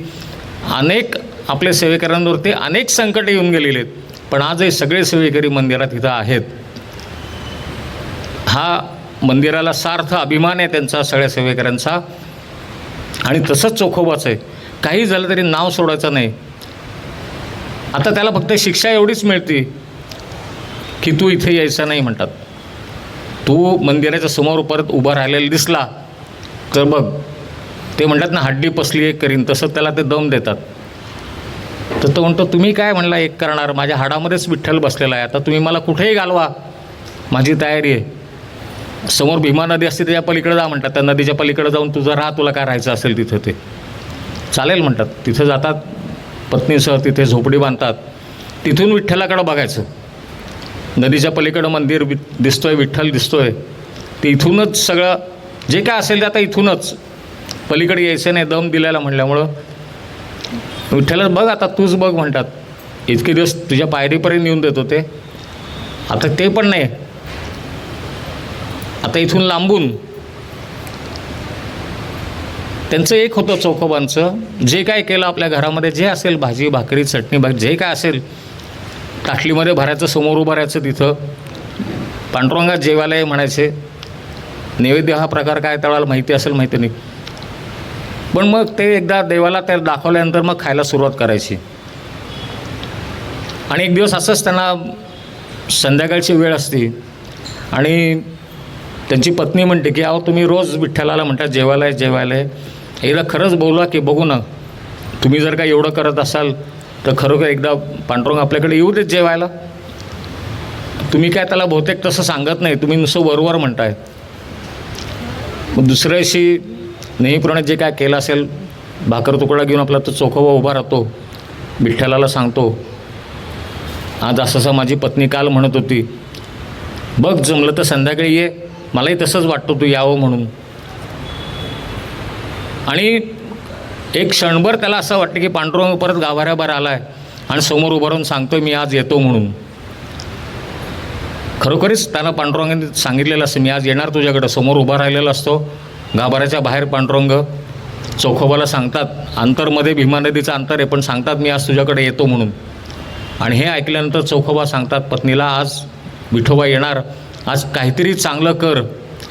अनेक आपल्या सेवेकरांवरती अनेक संकट येऊन गेलेले आहेत, पण आजही सगळे सेवेकरी मंदिरात इथं आहेत. हा मंदिराला सार्थ अभिमान आहे त्यांचा, सगळ्या सेवेकरांचा. आणि तसंच चोखोबाचं आहे, काही झालं तरी नाव सोडायचं नाही. आता त्याला फक्त शिक्षा एवढीच मिळते की तू इथे यायचं नाही म्हणतात. तू मंदिराच्या समोर परत उभा राहिलेला दिसला तर बघ, ते म्हणतात ना हड्डी पसली एक करीन, तसं त्याला ते दम देतात. तर तो म्हणतो तुम्ही काय म्हणला एक करणार, माझ्या हाडामध्येच विठ्ठल बसलेला आहे, आता तुम्ही मला कुठेही घालवा, माझी तयारी आहे. समोर भीमा नदी असते त्याच्या पलीकडे जा म्हणतात, त्या नदीच्या पलीकडे जाऊन तुझं राहा, तुला काय राहायचं असेल तिथं ते चालेल म्हणतात. तिथं जातात, पत्नीसह तिथे झोपडी बांधतात, तिथून विठ्ठलाकडं बघायचं. नदीच्या पलीकडं मंदिर दिसतोय, विठ्ठल दिसतोय, ते इथूनच सगळं जे काय असेल ते आता इथूनच, पलीकडे यायचं नाही दम दिलेला म्हणल्यामुळं. विठ्ठल बघ आता तूच बघ म्हणतात. इतके दिवस तुझ्या पायरीपर्यंत येऊन देत होते, आता ते पण नाही, आता इथून लांबून. त्यांचं एक होतं चोखोबांचं, जे काय केलं आपल्या घरामध्ये जे असेल भाजी भाकरी चटणी जे काय असेल ताटलीमध्ये भरायचं, समोर उभं राहायचं, तिथं पांडुरंगात जेवायला म्हणायचे. नैवेद्य हा प्रकार काय त्याला माहिती असेल, माहिती नाही, पण मग ते एकदा देवाला त्या दाखवल्यानंतर मग खायला सुरुवात करायची. आणि एक दिवस असंच त्यांना संध्याकाळची वेळ असते आणि त्यांची पत्नी म्हणते की अहो तुम्ही रोज विठ्ठलाला म्हणता जेवायला आहे. एकदा खरंच बोलवा की बघू ना, तुम्ही जर का एवढं करत असाल तर खरोखर एकदा पांडुरंग आपल्याकडे येऊ देत जेवायला. तुम्ही काय त्याला बहुतेक तसं सांगत नाही, तुम्ही नुसतं वरवर म्हणताय. मग दुसऱ्या दिवशी नेहमीप्रमाणे जे काय केलं असेल, भाकर तुकडा घेऊन आपला तो चोखोबा उभा राहतो, विठ्ठलाला सांगतो, आज असं माझी पत्नी काल म्हणत होती, बघ जमलं तर संध्याकाळी ये, मलाही तसंच वाटतं तू यावं म्हणून. आणि एक क्षणभर त्याला असं वाटतं की पांडुरंग परत गाभाऱ्याभर आला आहे आणि समोर उभं राहून सांगतो मी आज येतो म्हणून. खरोखरीच त्यांना पांडुरंगाने सांगितलेलं असतं, मी आज येणार तुझ्याकडं. समोर उभा राहिलेला असतो, गाभाऱ्याच्या बाहेर पांडुरंग चोखोबाला सांगतात, अंतरमध्ये भीमा नदीचं अंतर आहे, पण सांगतात मी आज तुझ्याकडे येतो म्हणून. आणि हे ऐकल्यानंतर चोखोबा सांगतात पत्नीला, आज विठोबा येणार, आज काहीतरी चांगलं कर.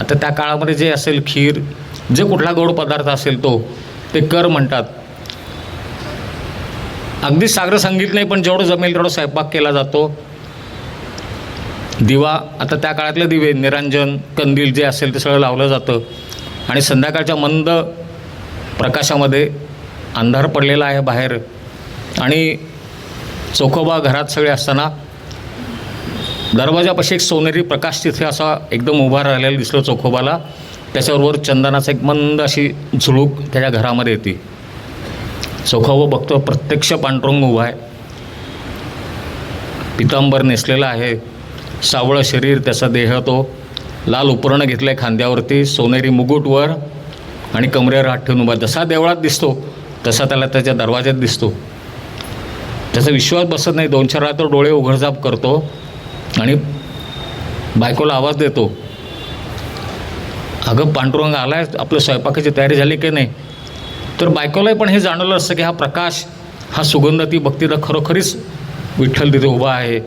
आता त्या काळामध्ये जे असेल खीर, जे कुठला गोड पदार्थ असेल तो ते कर म्हणतात. अगदी सागर संगीत नाही, पण जेवढं जमेल तेवढं स्वयंपाक केला जातो. दिवा, आता त्या काळातले दिवे, निरांजन, कंदील जे असेल ते सगळं लावलं जातं. आणि संध्याकाळच्या मंद प्रकाशामध्ये अंधार पडलेला आहे बाहेर, आणि चोखोबा घरात सगळे असताना दरवाजापाशी एक सोनेरी प्रकाश तिथे असा एकदम उभा राहिलेला दिसलो चोखोबाला. त्याच्याबरोबर चंदनाचा एक मंद अशी झुळूक त्याच्या घरामध्ये येते. चोखोबा बघतो, प्रत्यक्ष पांडुरंग उभा आहे, पितांबर नेसलेला आहे, सावळं शरीर, त्याचा देह, तो लाल उपरणं घेतलं आहे खांद्यावरती, सोनेरी मुकुटवर आणि कमरेवर हात ठेवून उभा. जसा देवळात दिसतो तसा त्याला त्याच्या दरवाज्यात दिसतो. त्याचा विश्वास बसत नाही. 2-4 वेळा तो डोळे उघडझाप करतो आणि बायकोला आवाज देतो, अगं पांडुरंग आला आहे, आपलं स्वयंपाकाची तयारी झाली की नाही. तर बायकोलाही पण हे जाणवलं असतं की हा प्रकाश, हा सुगंध, ती बघती तर खरोखरीच विठ्ठल तिथे उभा आहे.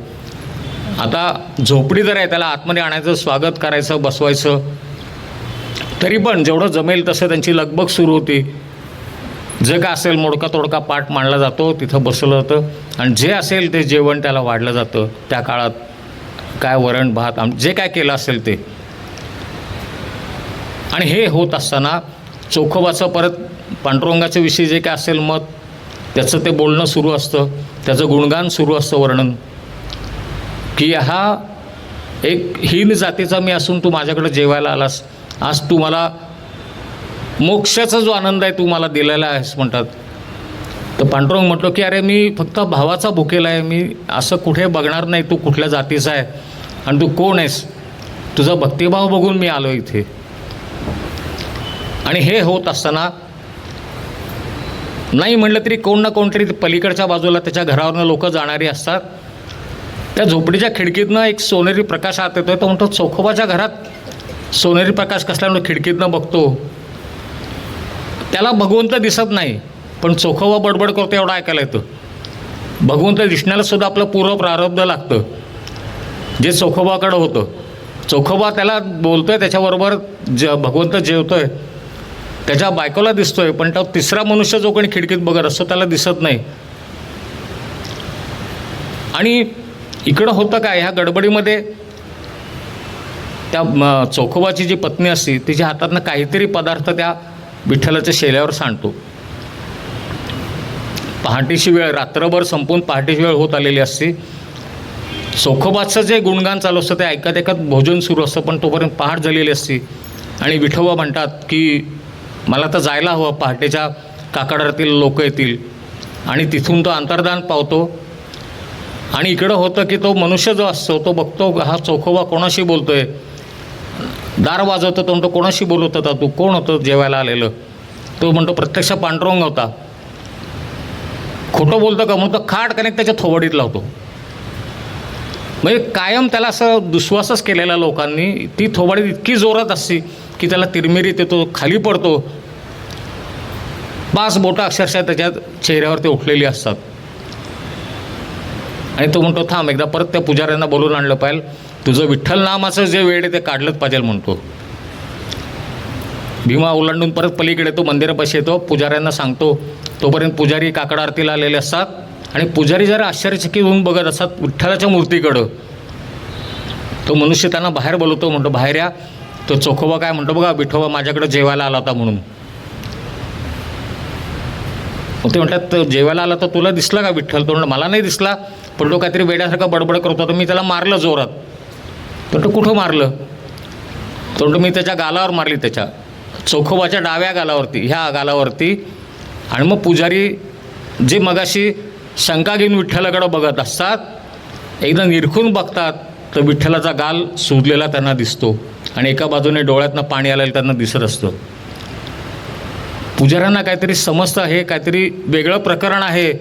आता झोपडी जर आहे, त्याला आतमध्ये आणायचं, स्वागत करायचं, बसवायचं, तरी पण जेवढं जमेल तसं त्यांची लगबग सुरू होती. जे काय असेल मोडका तोडका पाठ मांडला जातो, तिथं बसवलं जातं आणि जे असेल ते जेवण त्याला वाढलं जातं. त्या काळात काय वरण भात जे काय केलं असेल ते. आणि हे होत असताना चोखोबाचं परत पांडुरंगाच्या विषयी जे काय असेल मत, त्याचं ते बोलणं सुरू असतं, त्याचं गुणगान सुरू असतं, वर्णन, की हा एक हीन जातीचा मी असून तू माझ्याकडे जेवायला आलास, आज तू मला मोक्षाचा जो आनंद आहे तू मला दिलेला आहेस म्हणतात. तर पांडुरंग म्हटलं की अरे मी फक्त भावाचा भुकेला आहे, मी असं कुठे बघणार नाही तू कुठल्या जातीचा आहे आणि तू कोण आहेस, तुझा भक्तिभाव बघून मी आलो इथे. आणि हे होत असताना नाही म्हटलं तरी कोण ना कोणतरी पलीकडच्या बाजूला त्याच्या घरावरनं लोक जाणारी असतात. त्या झोपडीच्या खिडकीतनं एक सोनेरी प्रकाश आत येतो. तो म्हणतो चोखोबाच्या घरात सोनेरी प्रकाश कसल्यामुळे खिडकीतनं बघतो, त्याला भगवंत दिसत नाही, पण चोखोबा बडबड करतो एवढं ऐकायला येतं. भगवंत दिसण्याला सुद्धा आपलं पूर्व प्रारब्ध लागतं, जे चोखोबाकडं होतं. चोखोबा त्याला बोलतोय, त्याच्याबरोबर भगवंत जेवतोय, त्याच्या बायकोला दिसतोय, पण तो तिसरा मनुष्य जो कोणी खिडकीत बघत असतो त्याला दिसत नाही. आणि इकडं होतं काय, ह्या गडबडीमध्ये त्या चोखोबाची जी पत्नी असते तिच्या हातातनं काहीतरी पदार्थ त्या विठ्ठलाच्या शेल्यावर सांडतो. पहाटेची वेळ, रात्रभर संपून पहाटेची वेळ होत आलेली असते. चोखोबाचं जे गुणगान चालू असतं ते ऐकत ऐकत भोजन सुरू असतं, पण तोपर्यंत पहाट झालेली असते. आणि विठोबा म्हणतात की मला तर जायला हवं, पहाटेच्या काकडातील लोक येतील. आणि तिथून तो अंतर्धान पावतो. आणि इकडं होतं की तो मनुष्य जो असतो तो बघतो हा चोखोबा कोणाशी बोलतोय, दार वाजवतो. तो म्हणतो कोणाशी बोलत होता तू, कोण होतं जेवायला आलेलं. तो म्हणतो प्रत्यक्ष पांडुरंग होता. खोटं बोलतं का म्हणतो, खाट कनेक्ट त्याच्या थोबडीत लावतो. म्हणजे कायम त्याला असं दुश्वासच केलेला लोकांनी. ती थोबाडी इतकी जोरात असते की त्याला तिरमिरीत येतो, खाली पडतो. 5 बोटं अक्षरशः त्याच्या चेहऱ्यावर ते उठलेली असतात. आणि तो म्हणतो थांब एकदा परत त्या पुजाऱ्यांना बोलून आणलं पाहिजे, तुझं विठ्ठल नामाचं जे वेळ आहे ते काढलंच पाहिजे म्हणतो. भीमा ओलांडून परत पलीकडे तो मंदिरापाशी येतो, पुजाऱ्यांना सांगतो. तोपर्यंत पुजारी काकड आरतीला आलेले असतात आणि पुजारी जरा आश्चर्यचकित होऊन बघत असतात विठ्ठलाच्या मूर्तीकडं. तो मनुष्य त्यांना बाहेर बोलवतो, म्हणतो बाहेर या. तो चोखोबा काय म्हणतो, बघा विठोबा माझ्याकडे जेवायला आला होता म्हणून. ते म्हणतात जेवायला आला तर तुला दिसला का विठ्ठल? तो म्हणतो मला नाही दिसला, पण तो काहीतरी वेड्यासारखा बडबड करत होता, मी त्याला मारलं जोरात. तो म्हणतो कुठं मारलं? तो म्हणतो मी त्याच्या गालावर मारली, त्याच्या चोखोबाच्या डाव्या गालावरती, ह्या गालावरती. आणि मग पुजारी जे मगाशी शंका घेऊन विठ्ठलाकडं बघत असतात, एकदा निरखून बघतात तर विठ्ठलाचा गाल सुजलेला त्यांना दिसतो आणि एका बाजूने डोळ्यातनं पाणी आलेलं त्यांना दिसत असतं. पुजाऱ्यांना काहीतरी समजतं, हे काहीतरी वेगळं प्रकरण आहे.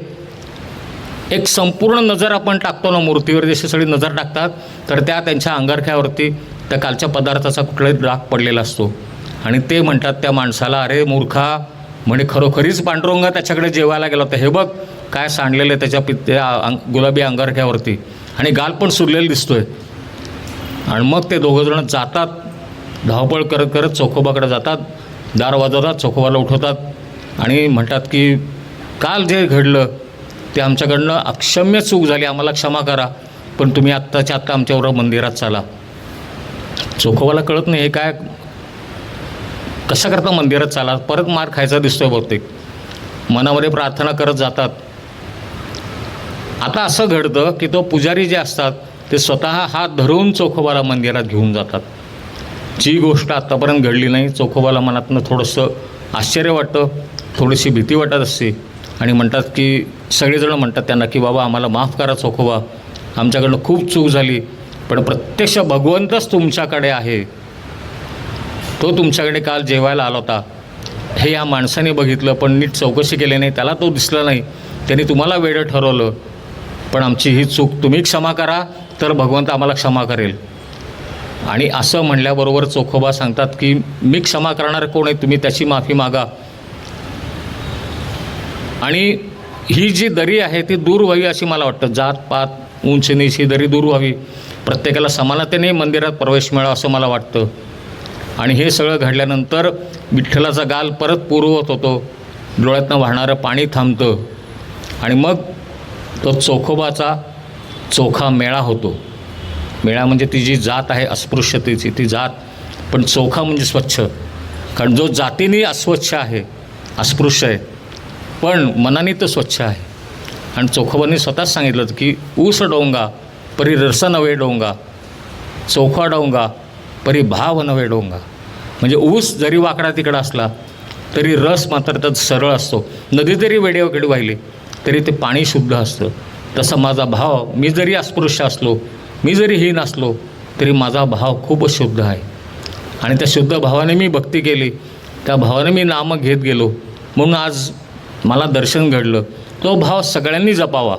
एक संपूर्ण नजर आपण टाकतो ना मूर्तीवर, जशी सगळी नजर टाकतात तर त्या त्यांच्या अंगारख्यावरती त्या कालच्या पदार्थाचा कुठलाही डाग पडलेला असतो. आणि ते म्हणतात त्या माणसाला, अरे मूर्खा, म्हणे खरोखरीच पांडुरंग त्याच्याकडे जेवायला गेला होता, हे बघ काय सांडलेलं आहे त्याच्या गुलाबी अंगारख्यावरती आणि गाल पण सुरलेलं दिसतोय. आणि मग ते दोघंजणं जातात, धावपळ करत करत चोखोबाकडे जातात, दार वाजवतात, चोखोबाला उठवतात आणि म्हणतात की काल जे घडलं ते आमच्याकडनं अक्षम्य चूक झाली, आम्हाला क्षमा करा, पण तुम्ही आत्ताच्या आत्ता आमच्याबरोबर मंदिरात चाला. चोखोबाला कळत नाही हे काय, कसं करता मंदिरात चाला, परत मार खायचा दिसतोय बहुतेक. मनामध्ये प्रार्थना करत जातात. आता असं घडतं की तो पुजारी जे असतात ते स्वतः हात धरून चोखोबाला मंदिरात घेऊन जातात. जी गोष्ट आत्तापर्यंत घडली नाही. चोखोबाला मनातनं थोडंसं आश्चर्य वाटतं, थोडीशी भीती वाटत असते आणि म्हणतात की सगळेजण म्हणतात त्यांना की बाबा आम्हाला माफ करा चोखोबा, आमच्याकडनं खूप चूक झाली, पण प्रत्यक्ष भगवंतच तुमच्याकडे आहे, तो तुमच्याकडे काल जेवायला आला होता, हे या माणसाने बघितलं पण नीट चौकशी केली नाही, त्याला तो दिसला नाही, त्यांनी तुम्हाला वेडं ठरवलं, पण आमची ही चूक तुम्ही क्षमा करा तर भगवंत आम्हाला क्षमा करेल. आणि असं म्हणल्याबरोबर चोखोबा सांगतात की मी क्षमा करणार कोण आहे, तुम्ही त्याची माफी मागा. आणि ही जी दरी आहे ती दूर व्हावी अशी मला वाटतं. जात पात उंच नीच ही दरी दूर व्हावी, प्रत्येकाला समानतेने मंदिरात प्रवेश मिळावा असं मला वाटतं. आणि हे सगळं घडल्यानंतर विठ्ठलाचा गाल परत पूर्ववत होतो, डोळ्यातनं वाहणारं पाणी थांबतं आणि मग तो चोखोबाचा चोखा मेळा होतो. मेळा म्हणजे ती जी जात आहे अस्पृश्यतेची ती जात, पण चोखा म्हणजे स्वच्छ. कारण जो जातीने अस्वच्छ आहे, अस्पृश्य आहे, पण मनाने तो स्वच्छ आहे. आणि चोखोबांनी स्वतःच सांगितलं की ऊस डोंगा परी रस नव्हे डोंगा, चोखा डोंगा परी भाव नव्हे डोंगा. म्हणजे ऊस जरी वाकडा तिकडा असला तरी रस मात्र त्यात सरळ असतो. नदी जरी वेडेवाकडे वाहिली तरी ते पाणी शुद्ध असतं. तसा माझा भाव, मी जरी अस्पृश्य असलो, मी जरी हीन असलो, तरी माझा भाव खूपच शुद्ध आहे. आणि त्या शुद्ध भावाने मी भक्ती केली, त्या भावाने मी नाम घेत गेलो, म्हणून आज मला दर्शन घडलं. तो भाव सगळ्यांनी जपावा.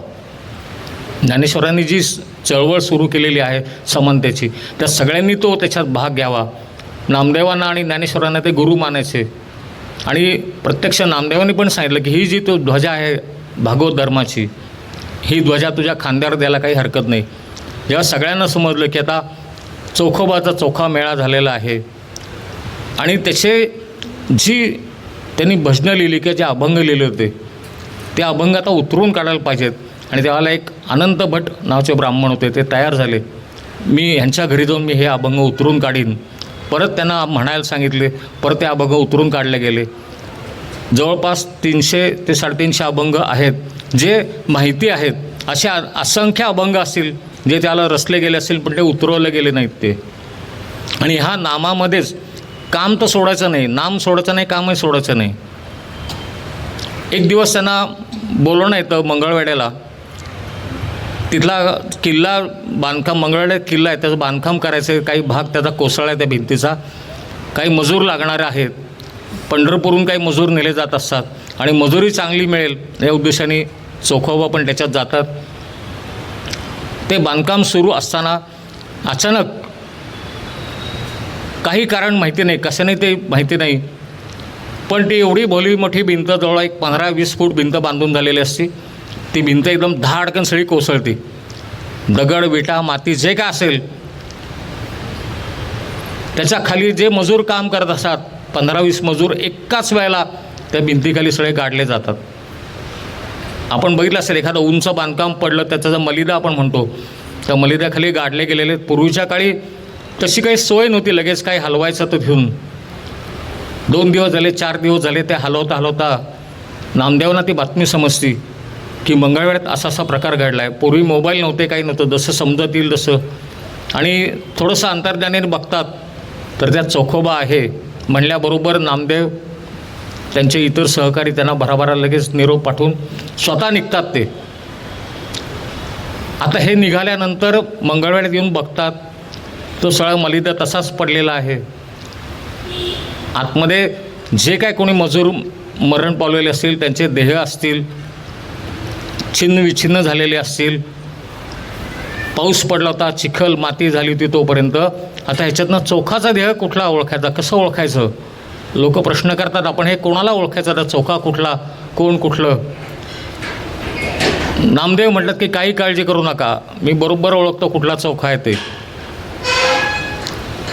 ज्ञानेश्वरांनी जी चळवळ सुरू केलेली आहे समानतेची, त्या सगळ्यांनी तो त्याच्यात भाग घ्यावा. नामदेवांना आणि ज्ञानेश्वरांना ते गुरु मानायचे. आणि प्रत्यक्ष नामदेवांनी पण सांगितलं की ही जी तो ध्वजा आहे भागवत धर्माची, ही ध्वजा तुझ्या खांद्यावर द्यायला काही हरकत नाही. जेव्हा सगळ्यांना समजलं की आता चोखोबाचा चोखा मेळा झालेला आहे आणि त्याचे जी त्यांनी भजनं लिहिली किंवा जे अभंग लिहिले होते ते अभंग आता उतरून काढायला पाहिजेत. आणि त्यावेळेला एक अनंत भट नावाचे ब्राह्मण होते, ते तयार झाले. मी ह्यांच्या घरी जाऊन मी हे अभंग उतरून काढीन. परत त्यांना म्हणायला सांगितले, परत ते अभंग उतरून काढले गेले. जवळपास 300 ते 350 अभंग आहेत जे माहिती आहेत. असे असंख्य अभंग असतील जे त्याला रचले गेले असतील पण ते उतरवले गेले नाहीत ते. आणि ह्या नामामध्येच काम तर सोडायचं नाही, नाम सोडायचं नाही, कामही सोडायचं नाही. एक दिवस त्यांना बोलवणं येतं मंगळवेढ्याला. तिथला किल्ला बांधकाम, मंगळवेढ्यात किल्ला आहे, त्याचं बांधकाम करायचं, काही भाग त्याचा कोसळला आहे त्या भिंतीचा, काही मजूर लागणारे आहेत. पंढरपूरहून काही मजूर नेले जात असतात आणि मजुरी चांगली मिळेल या उद्देशाने चोखोबा पण त्याच्यात जातात. ते बांधकाम सुरू असताना अचानक काही कारण माहिती नाही, कशाने ते माहिती नाही, पण ती एवढी भोली मोठी भिंत, जवळ एक 15-20 फूट भिंत बांधून झालेली असते. ती भिंत एकदम धाडकन सगळी कोसळते दगड विटा माती जे काय असेल त्याच्या खाली जे मजूर काम करत असतात 15-20 मजूर एकाच वेळेला त्या भिंतीखाली सगळे गाडले जातात. आपण बघितलं असेल एखादं उंच बांधकाम पडलं त्याचा जो मलिदा आपण म्हणतो त्या मलिद्याखाली गाडले गेलेले. पूर्वीच्या काळी तशी काही सोय नव्हती लगेच काही हलवायचं तर घेऊन 2 दिवस झाले 4 दिवस झाले ते हलवता हलवता नामदेवांना ती बातमी समजती की मंगळवेढ्यात असा असा प्रकार घडला आहे. पूर्वी मोबाईल नव्हते काही नव्हतं जसं समजत येईल तसं. आणि थोडंसं अंतर्ज्ञानाने बघतात तर त्यात चोखोबा आहे म्हणल्याबरोबर नामदेव त्यांचे इतर सहकारी त्यांना भराभरा लगेच निरोप पाठवून स्वतः निघतात ते. आता हे निघाल्यानंतर मंगळवेढ्यात येऊन बघतात तो सगळा मलिदा तसाच पडलेला आहे. आतमध्ये जे काय कोणी मजूर मरण पावलेले असतील त्यांचे देह असतील छिन्न विछिन्न झालेले असतील. पाऊस पडला होता चिखल माती झाली होती तोपर्यंत. आता ह्याच्यातनं चोखाचा देह कुठला ओळखायचा कसं ओळखायचं लोक प्रश्न करतात. आपण हे कोणाला ओळखायचं आता चोखा कुठला कोण कुठलं. नामदेव म्हटलं की काही काळजी करू नका मी बरोबर ओळखतो कुठला चोखा आहे ते.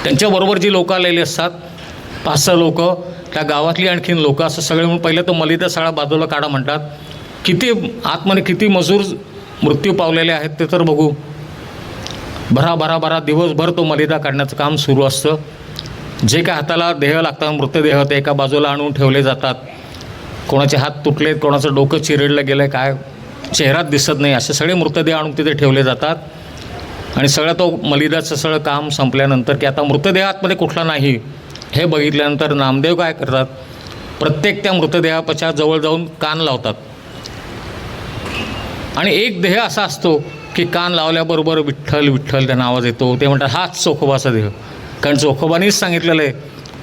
त्यांच्याबरोबर जी लोकं आलेली असतात 5-6 लोक त्या गावातली आणखीन लोक असं सगळे म्हणून पहिलं तो मलिदा सगळा बाजूला काढा म्हणतात. किती आतमध्ये किती मजूर मृत्यू पावलेले आहेत ते तर बघू. भरा दिवसभर तो मलिदा काढण्याचं काम सुरू असतं. जे काय हाताला देह लागतात मृतदेह ते एका बाजूला आणून ठेवले जातात. कोणाचे हात तुटलेत कोणाचं डोकं चिरडलं गेलं काय चेहराच दिसत नाही असे सगळे मृतदेह आणून तिथे ठेवले जातात. आणि सगळं तो मलिदाचं सगळं काम संपल्यानंतर की आता मृतदेह आतमध्ये कुठला नाही हे बघितल्यानंतर नामदेव काय करतात प्रत्येक त्या मृतदेहाच्या जवळ जाऊन कान लावतात. आणि एक देह असा असतो की कान लावल्याबरोबर विठ्ठल विठ्ठल त्यांना आवाज येतो. ते म्हणतात हाच चोखोबाचा देह. कारण चोखोबानीच सांगितलेलं आहे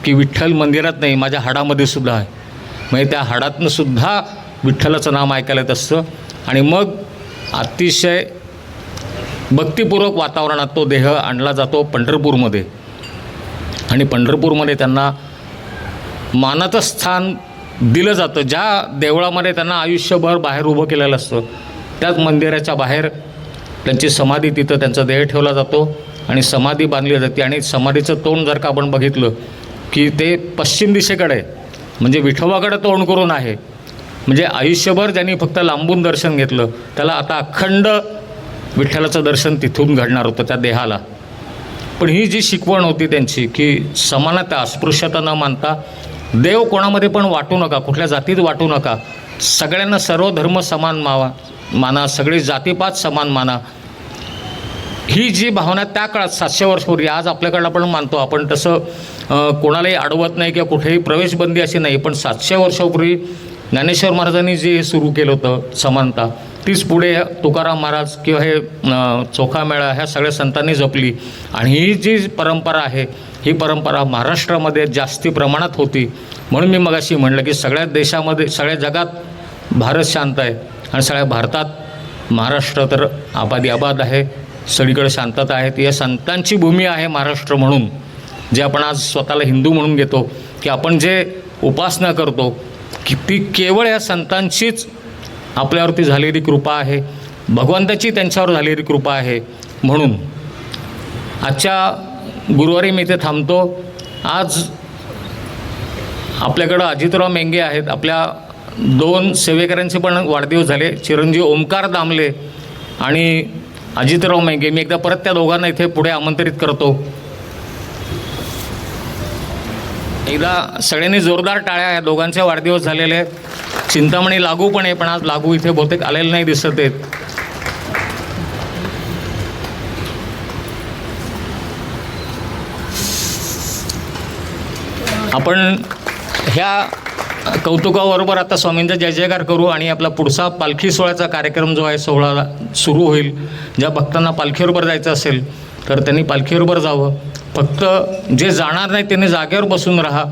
की विठ्ठल मंदिरात नाही माझ्या हाडामध्ये सुद्धा आहे. म्हणजे त्या हाडातनं सुद्धा विठ्ठलाचं नाम ऐकायला येत असतं. आणि मग अतिशय भक्तिपूर्वक वातावरणात तो देह आणला जातो पंढरपूरमध्ये. आणि पंढरपूरमध्ये त्यांना मानाचं स्थान दिलं जातं. ज्या देवळामध्ये त्यांना आयुष्यभर बाहेर उभं केलेलं असतं त्याच मंदिराच्या बाहेर त्यांची समाधी तिथं त्यांचा देह ठेवला जातो आणि समाधी बांधली जाते. आणि समाधीचं तोंड जर का आपण बघितलं की ते पश्चिम दिशेकडे आहे म्हणजे विठोबाकडे तोंड करून आहे. म्हणजे आयुष्यभर ज्यांनी फक्त लांबून दर्शन घेतलं त्याला आता अखंड विठ्ठलाचं दर्शन तिथून घडणार होतं त्या देहाला. पण ही जी शिकवण होती त्यांची की समानता अस्पृश्यता न मानता देव कोणामध्ये पण वाटू नका कुठल्या जातीत वाटू नका सगळ्यांना सर्व धर्म समान माना सगळी जातीपात समान माना. ही जी भावना त्या काळात 700 वर्षापूर्वी आज आपल्याकडं आपण मानतो आपण तसं कोणालाही अडवत नाही किंवा कुठेही प्रवेशबंदी अशी नाही. पण 700 वर्षापूर्वी ज्ञानेश्वर महाराजांनी जे सुरू केलं होतं समानता तीच पुढे तुकाराम महाराज किंवा हे चोखामेळा ह्या सगळ्या संतांनी जपली. आणि ही जी परंपरा आहे ही परंपरा महाराष्ट्रामध्ये जास्ती प्रमाणात होती. म्हणून मी मगाशी म्हणलं की सगळ्या देशामध्ये सगळ्या जगात भारत शांत आहे आणि सगळ्या भारतात महाराष्ट्र तर आबादी आबाद आहे. सगळीकडे शांतता आहे. या संतांची भूमी आहे महाराष्ट्र म्हणून जे आपण आज स्वतःला हिंदू म्हणून घेतो की आपण जे उपासना करतो की ती केवळ या संतांचीच आपल्यावरती झालेली कृपा आहे. भगवंताची त्यांच्यावर झालेली कृपा आहे. म्हणून आजच्या गुरुवारी मी इथे थांबतो. आज आपल्याकडं अजितराव मेंगे आहेत. आपल्या 2 सेवेकऱ्यांचे पण वाढदिवस झाले. चिरंजीव ओमकार दामले आणि अजितराव मेंगे. मी एकदा परत त्या दोघांना इथे पुढे आमंत्रित करतो. एकदा सगळ्यांनी जोरदार टाळ्या. या दोघांचे वाढदिवस झालेले आहेत. चिंतामणी लागू पण आहे पण आज लागू इथे बहुतेक आलेलं नाही दिसत आहेत. आपण ह्या कौतुकाबरोबर आता स्वामींचा जय जयकार करू आणि आपला पुढचा पालखी सोहळ्याचा कार्यक्रम जो आहे सोहळा सुरू होईल. ज्या भक्तांना पालखीबरोबर जायचं असेल तर त्यांनी पालखीबरोबर जावं. फक्त जे जाणार नाही त्यांनी जागेवर बसून राहा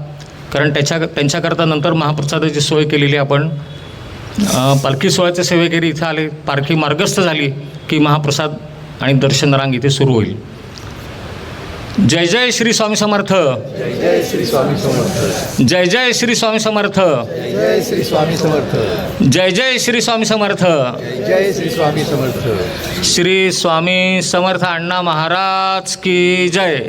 कारण त्यांच्याकरता नंतर महाप्रसादाची सोय केलेली आपण. पालखी सोहळ्याचे सेवेकरी इथं आले पालखी मार्गस्थ झाली की महाप्रसाद आणि दर्शन रांग इथे सुरू होईल. जय जय श्री स्वामी समर्थ. जय श्री स्वामी समर्थ. जय जय श्री स्वामी समर्थ. जय श्री स्वामी समर्थ. जय जय श्री स्वामी समर्थ. जय श्री स्वामी समर्थ. श्री स्वामी समर्थ अण्णा महाराज की जय.